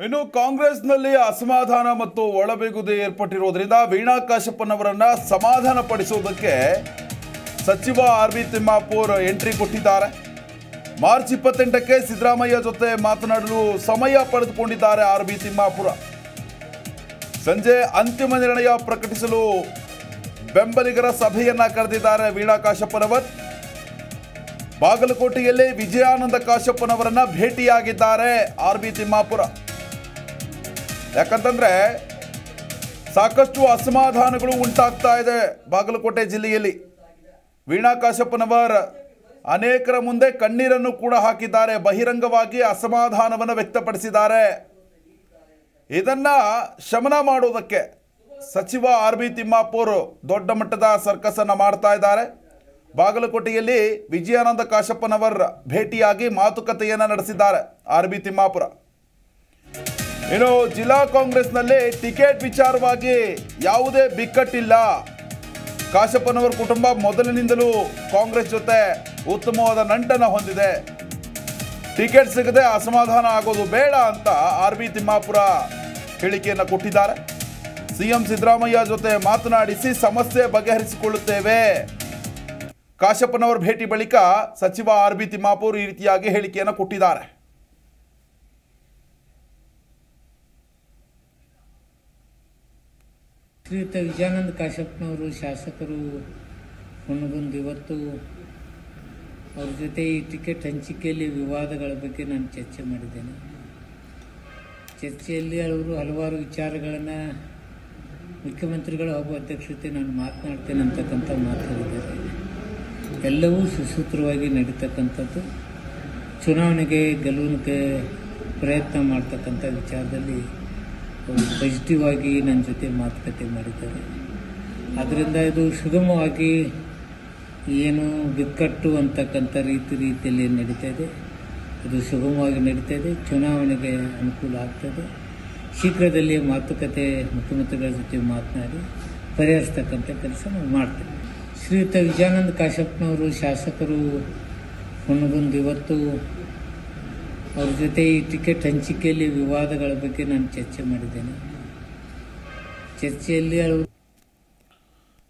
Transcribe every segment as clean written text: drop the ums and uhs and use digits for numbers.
ಇನ್ನು ಕಾಂಗ್ರೆಸ್ನಲ್ಲಿ ಅಸಮಾಧಾನ ಮತ್ತು ಒಳಬೇಗುದಿ ಏರ್ಪಟ್ಟಿರುವುದರಿಂದ ವೀಣಾ ಕಾಶಪ್ಪನವರನ್ನ ಸಮಾಧಾನ ಪಡಿಸುವುದಕ್ಕೆ ಸಚಿವ ಆರ್ ಬಿ ತಿಮ್ಮಾಪುರ್ ಎಂಟ್ರಿ ಕೊಟ್ಟಿದ್ದಾರೆ. ಮಾರ್ಚ್ 28ಕ್ಕೆ ಸಿದ್ದರಾಮಯ್ಯ ಜೊತೆ ಮಾತನಾಡಲು ಸಮಯ ಪಡೆದುಕೊಂಡಿದ್ದಾರೆ ಆರ್ ಬಿ ತಿಮ್ಮಾಪುರ. ಸಂಜೆ ಅಂತಿಮ ನಿರ್ಣಯ ಪ್ರಕಟಿಸಲು ಬೆಂಬಲಿಗರ ಸಭೆಯನ್ನ ಕರೆದಿದ್ದಾರೆ ವೀಣಾ ಕಾಶಪ್ಪನವರ್. ಬಾಗಲಕೋಟೆಯಲ್ಲಿ ವಿಜಯಾನಂದ ಕಾಶಪ್ಪನವರನ್ನ ಭೇಟಿಯಾಗಿದ್ದಾರೆ ಆರ್ ಬಿ ತಿಮ್ಮಾಪುರ. ಯಾಕಂತಂದ್ರೆ ಸಾಕಷ್ಟು ಅಸಮಾಧಾನಗಳು ಉಂಟಾಗ್ತಾ ಇದೆ ಬಾಗಲಕೋಟೆ ಜಿಲ್ಲೆಯಲ್ಲಿ. ವೀಣಾ ಕಾಶಪ್ಪನವರ್ ಅನೇಕರ ಮುಂದೆ ಕಣ್ಣೀರನ್ನು ಕೂಡ ಹಾಕಿದ್ದಾರೆ, ಬಹಿರಂಗವಾಗಿ ಅಸಮಾಧಾನವನ್ನು ವ್ಯಕ್ತಪಡಿಸಿದ್ದಾರೆ. ಇದನ್ನ ಶಮನ ಮಾಡೋದಕ್ಕೆ ಸಚಿವ ಆರ್ ಬಿ ತಿಮ್ಮಾಪುರ್ ದೊಡ್ಡ ಮಟ್ಟದ ಸರ್ಕಸ್ ಅನ್ನು ಮಾಡ್ತಾ ಇದ್ದಾರೆ. ಬಾಗಲಕೋಟೆಯಲ್ಲಿ ವಿಜಯಾನಂದ ಕಾಶಪ್ಪನವರ್ ಭೇಟಿಯಾಗಿ ಮಾತುಕತೆಯನ್ನು ನಡೆಸಿದ್ದಾರೆ ಆರ್ ಬಿ ತಿಮ್ಮಾಪುರ. ಇನ್ನು ಜಿಲ್ಲಾ ಕಾಂಗ್ರೆಸ್ನಲ್ಲಿ ಟಿಕೆಟ್ ವಿಚಾರವಾಗಿ ಯಾವುದೇ ಬಿಕ್ಕಟ್ಟಿಲ್ಲ. ಕಾಶಪ್ಪನವರ ಕುಟುಂಬ ಮೊದಲಿನಿಂದಲೂ ಕಾಂಗ್ರೆಸ್ ಜೊತೆ ಉತ್ತಮವಾದ ನಂಟನ್ನು ಹೊಂದಿದೆ. ಟಿಕೆಟ್ ಸಿಗದೆ ಅಸಮಾಧಾನ ಆಗೋದು ಬೇಡ ಅಂತ ಆರ್ ಬಿ ತಿಮ್ಮಾಪುರ ಹೇಳಿಕೆಯನ್ನು ಕೊಟ್ಟಿದ್ದಾರೆ. ಸಿಎಂ ಸಿದ್ದರಾಮಯ್ಯ ಜೊತೆ ಮಾತನಾಡಿಸಿ ಸಮಸ್ಯೆ ಬಗೆಹರಿಸಿಕೊಳ್ಳುತ್ತೇವೆ. ಕಾಶಪ್ಪನವರ ಭೇಟಿ ಬಳಿಕ ಸಚಿವ ಆರ್ ಬಿ ತಿಮ್ಮಾಪುರ್ ಈ ರೀತಿಯಾಗಿ ಹೇಳಿಕೆಯನ್ನು ಕೊಟ್ಟಿದ್ದಾರೆ. ಶ್ರೀಯುತ ವಿಜಯಾನಂದ ಕಾಶಪ್ಪನವರು ಶಾಸಕರು ಹೊಣಗೊಂಡು ಇವತ್ತು ಅವ್ರ ಜೊತೆ ಈ ಟಿಕೆಟ್ ಹಂಚಿಕೆಯಲ್ಲಿ ವಿವಾದಗಳ ಬಗ್ಗೆ ನಾನು ಚರ್ಚೆ ಮಾಡಿದ್ದೇನೆ. ಚರ್ಚೆಯಲ್ಲಿ ಅವರು ಹಲವಾರು ವಿಚಾರಗಳನ್ನು ಮುಖ್ಯಮಂತ್ರಿಗಳು ಹಾಗೂ ಅಧ್ಯಕ್ಷತೆ ನಾನು ಮಾತನಾಡ್ತೇನೆ ಅಂತಕ್ಕಂಥ ಮಾತಾಡಿದ್ದಾರೆ. ಎಲ್ಲವೂ ಸುಸೂತ್ರವಾಗಿ ನಡೀತಕ್ಕಂಥದ್ದು. ಚುನಾವಣೆಗೆ ಗೆಲುವಿಗೆ ಪ್ರಯತ್ನ ಮಾಡ್ತಕ್ಕಂಥ ವಿಚಾರದಲ್ಲಿ ಪಾಸಿಟಿವ್ ಆಗಿ ನನ್ನ ಜೊತೆ ಮಾತುಕತೆ ಮಾಡಿದ್ದಾರೆ. ಆದ್ದರಿಂದ ಇದು ಸುಗಮವಾಗಿ ಏನು ಬಿಕ್ಕಟ್ಟು ಅಂತಕ್ಕಂಥ ರೀತಿಯಲ್ಲಿ ನಡೀತಾ ಇದೆ. ಅದು ಸುಗಮವಾಗಿ ನಡೀತಾ ಇದೆ. ಚುನಾವಣೆಗೆ ಅನುಕೂಲ ಆಗ್ತದೆ. ಶೀಘ್ರದಲ್ಲಿ ಮಾತುಕತೆ ಮುಖ್ಯಮಂತ್ರಿಗಳ ಜೊತೆ ಮಾತನಾಡಿ ಪರಿಹರಿಸ್ತಕ್ಕಂಥ ಕೆಲಸ ನಾವು ಮಾಡ್ತೇವೆ. ಶ್ರೀಯುತ ವಿಜಯಾನಂದ ಕಾಶಪ್ಪನವರು ಶಾಸಕರು ಹೊಣಗೊಂಡು ಇವತ್ತು ಅವ್ರ ಜೊತೆ ಈ ಟಿಕೆಟ್ ಹಂಚಿಕೆಯಲ್ಲಿ ವಿವಾದಗಳ ಬಗ್ಗೆ ನಾನು ಚರ್ಚೆ ಮಾಡಿದ್ದೇನೆ. ಚರ್ಚೆಯಲ್ಲಿ ಅವರು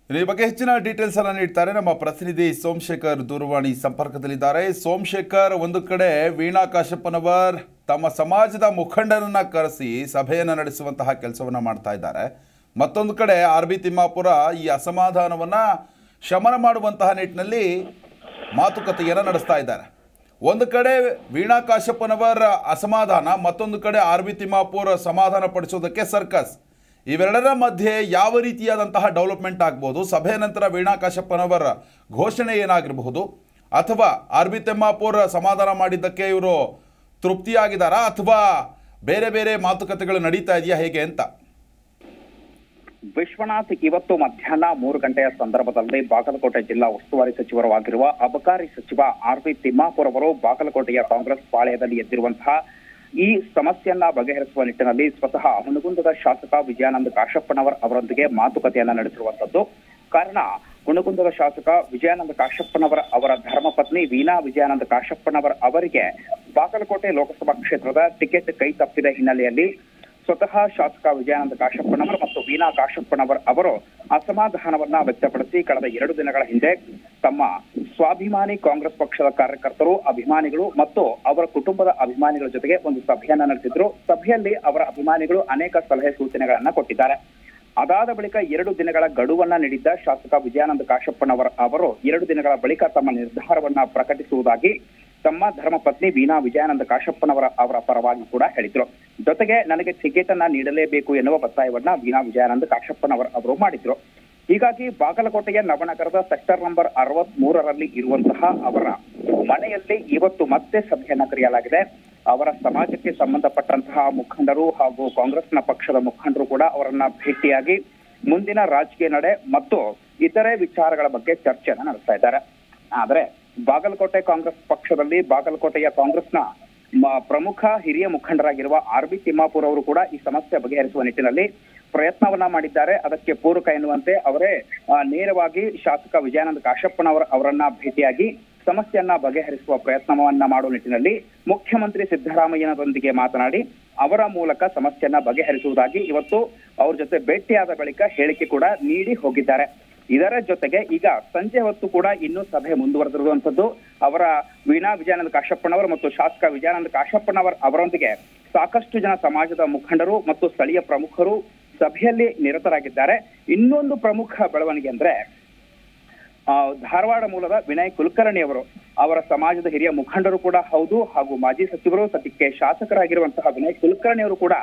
ಈ ಬಗ್ಗೆ ಹೆಚ್ಚಿನ ಡೀಟೇಲ್ಸ್ ಅನ್ನು ನೀಡ್ತಾರೆ ನಮ್ಮ ಪ್ರತಿನಿಧಿ ಸೋಮಶೇಖರ್ ದೂರವಾಣಿ ಸಂಪರ್ಕದಲ್ಲಿದ್ದಾರೆ. ಸೋಮಶೇಖರ್, ಒಂದು ಕಡೆ ವೀಣಾ ಕಾಶಪ್ಪನವರ್ ತಮ್ಮ ಸಮಾಜದ ಮುಖಂಡರನ್ನ ಕರೆಸಿ ಸಭೆಯನ್ನು ನಡೆಸುವಂತಹ ಕೆಲಸವನ್ನು ಮಾಡ್ತಾ ಇದ್ದಾರೆ. ಮತ್ತೊಂದು ಕಡೆ ಆರ್ ಬಿ ತಿಮ್ಮಾಪುರ ಈ ಅಸಮಾಧಾನವನ್ನು ಶಮನ ಮಾಡುವಂತಹ ನಿಟ್ಟಿನಲ್ಲಿ ಮಾತುಕತೆಯನ್ನು ನಡೆಸ್ತಾ ಇದ್ದಾರೆ. ಒಂದು ಕಡೆ ವೀಣಾ ಕಾಶಪ್ಪನವರ ಅಸಮಾಧಾನ, ಮತ್ತೊಂದು ಕಡೆ ಆರ್ ಬಿ ತಿಮ್ಮಾಪುರ ಸಮಾಧಾನ ಪಡಿಸೋದಕ್ಕೆ ಸರ್ಕಸ್. ಇವೆರಡರ ಮಧ್ಯೆ ಯಾವ ರೀತಿಯಾದಂತಹ ಡೆವಲಪ್ಮೆಂಟ್ ಆಗ್ಬೋದು? ಸಭೆಯ ನಂತರ ವೀಣಾ ಕಾಶಪ್ಪನವರ ಘೋಷಣೆ ಏನಾಗಿರಬಹುದು? ಅಥವಾ ಆರ್ ಬಿ ತಿಮ್ಮಾಪುರ ಸಮಾಧಾನ ಮಾಡಿದ್ದಕ್ಕೆ ಇವರು ತೃಪ್ತಿಯಾಗಿದ್ದಾರಾ ಅಥವಾ ಬೇರೆ ಬೇರೆ ಮಾತುಕತೆಗಳು ನಡೀತಾ ಇದೆಯಾ, ಹೇಗೆ ಅಂತ? ವಿಶ್ವನಾಥ್, ಇವತ್ತು ಮಧ್ಯಾಹ್ನ 3 ಗಂಟೆಯ ಸಂದರ್ಭದಲ್ಲಿ ಬಾಗಲಕೋಟೆ ಜಿಲ್ಲಾ ಉಸ್ತುವಾರಿ ಸಚಿವರು ಆಗಿರುವ ಅಬಕಾರಿ ಸಚಿವ ಆರ್ ಬಿ ತಿಮ್ಮಾಪುರ್ ಅವರು ಬಾಗಲಕೋಟೆಯ ಕಾಂಗ್ರೆಸ್ ಪಾಳೆಯದಲ್ಲಿ ಎದ್ದಿರುವಂತಹ ಈ ಸಮಸ್ಯೆಯನ್ನ ಬಗೆಹರಿಸುವ ನಿಟ್ಟಿನಲ್ಲಿ ಸ್ವತಃ ಹುನಗುಂದದ ಶಾಸಕ ವಿಜಯಾನಂದ ಕಾಶಪ್ಪನವರ್ ಅವರೊಂದಿಗೆ ಮಾತುಕತೆಯನ್ನ ನಡೆಸಿರುವಂತದ್ದು. ಕಾರಣ, ಹುನಗುಂದದ ಶಾಸಕ ವಿಜಯಾನಂದ ಕಾಶಪ್ಪನವರ ಅವರ ಧರ್ಮಪತ್ನಿ ವೀಣಾ ವಿಜಯಾನಂದ ಕಾಶಪ್ಪನವರ್ ಅವರಿಗೆ ಬಾಗಲಕೋಟೆ ಲೋಕಸಭಾ ಕ್ಷೇತ್ರದ ಟಿಕೆಟ್ ಕೈ ತಪ್ಪಿದ ಹಿನ್ನೆಲೆಯಲ್ಲಿ ಸ್ವತಃ ಶಾಸಕ ವಿಜಯಾನಂದ ಕಾಶಪ್ಪನವರ್ ಮತ್ತು ವೀಣಾ ಕಾಶಪ್ಪನವರ್ ಅವರು ಅಸಮಾಧಾನವನ್ನ ವ್ಯಕ್ತಪಡಿಸಿ ಕಳೆದ 2 ದಿನಗಳ ಹಿಂದೆ ತಮ್ಮ ಸ್ವಾಭಿಮಾನಿ ಕಾಂಗ್ರೆಸ್ ಪಕ್ಷದ ಕಾರ್ಯಕರ್ತರು, ಅಭಿಮಾನಿಗಳು ಮತ್ತು ಅವರ ಕುಟುಂಬದ ಅಭಿಮಾನಿಗಳ ಜೊತೆಗೆ ಒಂದು ಸಭೆಯನ್ನ ನಡೆಸಿದ್ರು. ಸಭೆಯಲ್ಲಿ ಅವರ ಅಭಿಮಾನಿಗಳು ಅನೇಕ ಸಲಹೆ ಸೂಚನೆಗಳನ್ನ ಕೊಟ್ಟಿದ್ದಾರೆ. ಅದಾದ ಬಳಿಕ 2 ದಿನಗಳ ಗಡುವನ್ನ ನೀಡಿದ್ದ ಶಾಸಕ ವಿಜಯಾನಂದ ಕಾಶಪ್ಪನವರ್ ಅವರು 2 ದಿನಗಳ ಬಳಿಕ ತಮ್ಮ ನಿರ್ಧಾರವನ್ನ ಪ್ರಕಟಿಸುವುದಾಗಿ ತಮ್ಮ ಧರ್ಮಪತ್ನಿ ವೀಣಾ ವಿಜಯಾನಂದ ಕಾಶಪ್ಪನವರ ಅವರ ಪರವಾಗಿ ಕೂಡ ಹೇಳಿದ್ರು. ಜೊತೆಗೆ ನನಗೆ ಟಿಕೆಟ್ ಅನ್ನ ನೀಡಲೇಬೇಕು ಎನ್ನುವ ಒತ್ತಾಯವನ್ನ ವೀಣಾ ವಿಜಯಾನಂದ ಕಾಶಪ್ಪನವರ್ ಅವರು ಮಾಡಿದ್ರು. ಹೀಗಾಗಿ ಬಾಗಲಕೋಟೆಯ ನವನಗರದ ಸೆಕ್ಟರ್ ನಂಬರ್ 63ರಲ್ಲಿ ಇರುವಂತಹ ಅವರ ಮನೆಯಲ್ಲಿ ಇವತ್ತು ಮತ್ತೆ ಸಭೆಯನ್ನ ಕರೆಯಲಾಗಿದೆ. ಅವರ ಸಮಾಜಕ್ಕೆ ಸಂಬಂಧಪಟ್ಟಂತಹ ಮುಖಂಡರು ಹಾಗೂ ಕಾಂಗ್ರೆಸ್ನ ಪಕ್ಷದ ಮುಖಂಡರು ಕೂಡ ಅವರನ್ನ ಭೇಟಿಯಾಗಿ ಮುಂದಿನ ರಾಜಕೀಯ ನಡೆ ಮತ್ತು ಇತರೆ ವಿಚಾರಗಳ ಬಗ್ಗೆ ಚರ್ಚೆಯನ್ನ ನಡೆಸ್ತಾ ಇದ್ದಾರೆ. ಆದ್ರೆ ಬಾಗಲಕೋಟೆ ಕಾಂಗ್ರೆಸ್ ಪಕ್ಷದಲ್ಲಿ ಬಾಗಲಕೋಟೆಯ ಕಾಂಗ್ರೆಸ್ನ ಪ್ರಮುಖ ಹಿರಿಯ ಮುಖಂಡರಾಗಿರುವ ಆರ್ ಬಿ ತಿಮ್ಮಾಪುರ್ ಅವರು ಕೂಡ ಈ ಸಮಸ್ಯೆ ಬಗೆಹರಿಸುವ ನಿಟ್ಟಿನಲ್ಲಿ ಪ್ರಯತ್ನವನ್ನ ಮಾಡಿದ್ದಾರೆ. ಅದಕ್ಕೆ ಪೂರಕ ಎನ್ನುವಂತೆ ಅವರೇ ನೇರವಾಗಿ ಶಾಸಕ ವಿಜಯಾನಂದ ಕಾಶಪ್ಪನವರ ಅವರನ್ನ ಭೇಟಿಯಾಗಿ ಸಮಸ್ಯೆಯನ್ನ ಬಗೆಹರಿಸುವ ಪ್ರಯತ್ನವನ್ನ ಮಾಡುವ ನಿಟ್ಟಿನಲ್ಲಿ ಮುಖ್ಯಮಂತ್ರಿ ಸಿದ್ದರಾಮಯ್ಯನವರೊಂದಿಗೆ ಮಾತನಾಡಿ ಅವರ ಮೂಲಕ ಸಮಸ್ಯೆಯನ್ನ ಬಗೆಹರಿಸುವುದಾಗಿ ಇವತ್ತು ಅವ್ರ ಜೊತೆ ಭೇಟಿಯಾದ ಬಳಿಕ ಹೇಳಿಕೆ ಕೂಡ ನೀಡಿ ಹೋಗಿದ್ದಾರೆ. ಇದರ ಜೊತೆಗೆ ಈಗ ಸಂಜೆ ಹೊತ್ತು ಕೂಡ ಇನ್ನೂ ಸಭೆ ಮುಂದುವರೆದಿರುವಂತದ್ದು. ಅವರ ವೀಣಾ ವಿಜಯಾನಂದ ಕಾಶಪ್ಪನವರು ಮತ್ತು ಶಾಸಕ ವಿಜಯಾನಂದ ಕಾಶಪ್ಪನವರ್ ಅವರೊಂದಿಗೆ ಸಾಕಷ್ಟು ಜನ ಸಮಾಜದ ಮುಖಂಡರು ಮತ್ತು ಸ್ಥಳೀಯ ಪ್ರಮುಖರು ಸಭೆಯಲ್ಲಿ ನಿರತರಾಗಿದ್ದಾರೆ. ಇನ್ನೊಂದು ಪ್ರಮುಖ ಬೆಳವಣಿಗೆ ಅಂದ್ರೆ ಧಾರವಾಡ ಮೂಲದ ವಿನಯ್ ಕುಲಕರ್ಣಿ ಅವರು, ಅವರ ಸಮಾಜದ ಹಿರಿಯ ಮುಖಂಡರು ಕೂಡ ಹೌದು ಹಾಗೂ ಮಾಜಿ ಸಚಿವರು ಸದ್ಯಕ್ಕೆ ಶಾಸಕರಾಗಿರುವಂತಹ ವಿನಯ್ ಕುಲಕರ್ಣಿ ಅವರು ಕೂಡ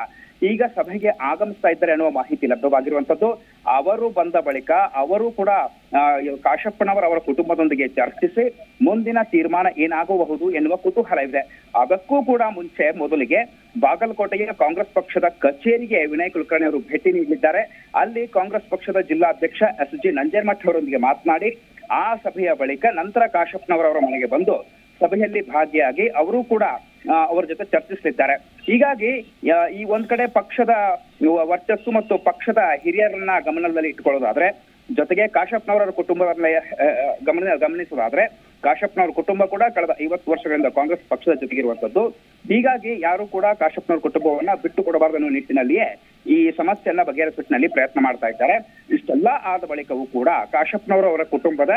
ಈಗ ಸಭೆಗೆ ಆಗಮಿಸ್ತಾ ಇದ್ದಾರೆ ಅನ್ನುವ ಮಾಹಿತಿ ಲಭ್ಯವಾಗಿರುವಂತದ್ದು. ಅವರು ಬಂದ ಬಳಿಕ ಅವರು ಕೂಡ ಕಾಶಪ್ಪನವರ್ ಅವರ ಕುಟುಂಬದೊಂದಿಗೆ ಚರ್ಚಿಸಿ ಮುಂದಿನ ತೀರ್ಮಾನ ಏನಾಗಬಹುದು ಎನ್ನುವ ಕುತೂಹಲ ಇದೆ. ಅದಕ್ಕೂ ಕೂಡ ಮುಂಚೆ ಮೊದಲಿಗೆ ಬಾಗಲಕೋಟೆಯ ಕಾಂಗ್ರೆಸ್ ಪಕ್ಷದ ಕಚೇರಿಗೆ ವಿನಯ್ ಕುಲಕರ್ಣಿ ಅವರು ಭೇಟಿ ನೀಡಲಿದ್ದಾರೆ. ಅಲ್ಲಿ ಕಾಂಗ್ರೆಸ್ ಪಕ್ಷದ ಜಿಲ್ಲಾಧ್ಯಕ್ಷ SG ನಂಜೇಮಠ್ ಅವರೊಂದಿಗೆ ಮಾತನಾಡಿ ಆ ಸಭೆಯ ಬಳಿಕ ನಂತರ ಕಾಶಪ್ಪನವರ ಮನೆಗೆ ಬಂದು ಸಭೆಯಲ್ಲಿ ಭಾಗಿಯಾಗಿ ಅವರು ಕೂಡ ಅವರ ಜೊತೆ ಚರ್ಚಿಸಲಿದ್ದಾರೆ. ಹೀಗಾಗಿ ಈ ಒಂದ್ ಕಡೆ ಪಕ್ಷದ ವರ್ಚಸ್ಸು ಮತ್ತು ಪಕ್ಷದ ಹಿರಿಯರನ್ನ ಗಮನದಲ್ಲಿ ಇಟ್ಕೊಳ್ಳೋದಾದ್ರೆ, ಜೊತೆಗೆ ಕಾಶಪ್ಪನವರ ಕುಟುಂಬವನ್ನ ಗಮನಿಸೋದಾದ್ರೆ ಕಾಶಪ್ಪನವರ ಕುಟುಂಬ ಕೂಡ ಕಳೆದ 50 ವರ್ಷಗಳಿಂದ ಕಾಂಗ್ರೆಸ್ ಪಕ್ಷದ ಜೊತೆಗಿರುವಂತದ್ದು. ಹೀಗಾಗಿ ಯಾರು ಕೂಡ ಕಾಶಪ್ಪನವರ ಕುಟುಂಬವನ್ನ ಬಿಟ್ಟು ಕೊಡಬಾರದು ಅನ್ನೋ ನಿಟ್ಟಿನಲ್ಲಿಯೇ ಈ ಸಮಸ್ಯೆಯನ್ನ ಬಗೆಹರಿಸುವಲ್ಲಿ ಪ್ರಯತ್ನ ಮಾಡ್ತಾ ಇದ್ದಾರೆ. ಇಷ್ಟೆಲ್ಲ ಆದ ಬಳಿಕವೂ ಕೂಡ ಕಾಶಪ್ಪನವರ ಕುಟುಂಬದ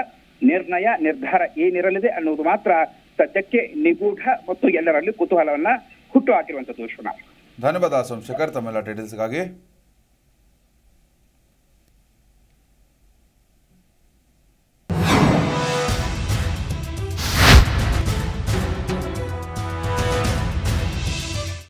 ನಿರ್ಧಾರ ಏನಿರಲಿದೆ ಅನ್ನೋದು ಮಾತ್ರ ಸದ್ಯಕ್ಕೆ ನಿಗೂಢ ಮತ್ತು ಎಲ್ಲರಲ್ಲಿ ಕುತೂಹಲವನ್ನ ಹುಟ್ಟು ಹಾಕಿರುವಂತದ್ದು. ವಿಶ್ವನಾಥ್, ಧನ್ಯವಾದ ಸೋಮಶೇಖರ್ ತಮ್ಮೆಲ್ಲ ಡೀಟೇಲ್ಸ್ಗಾಗಿ.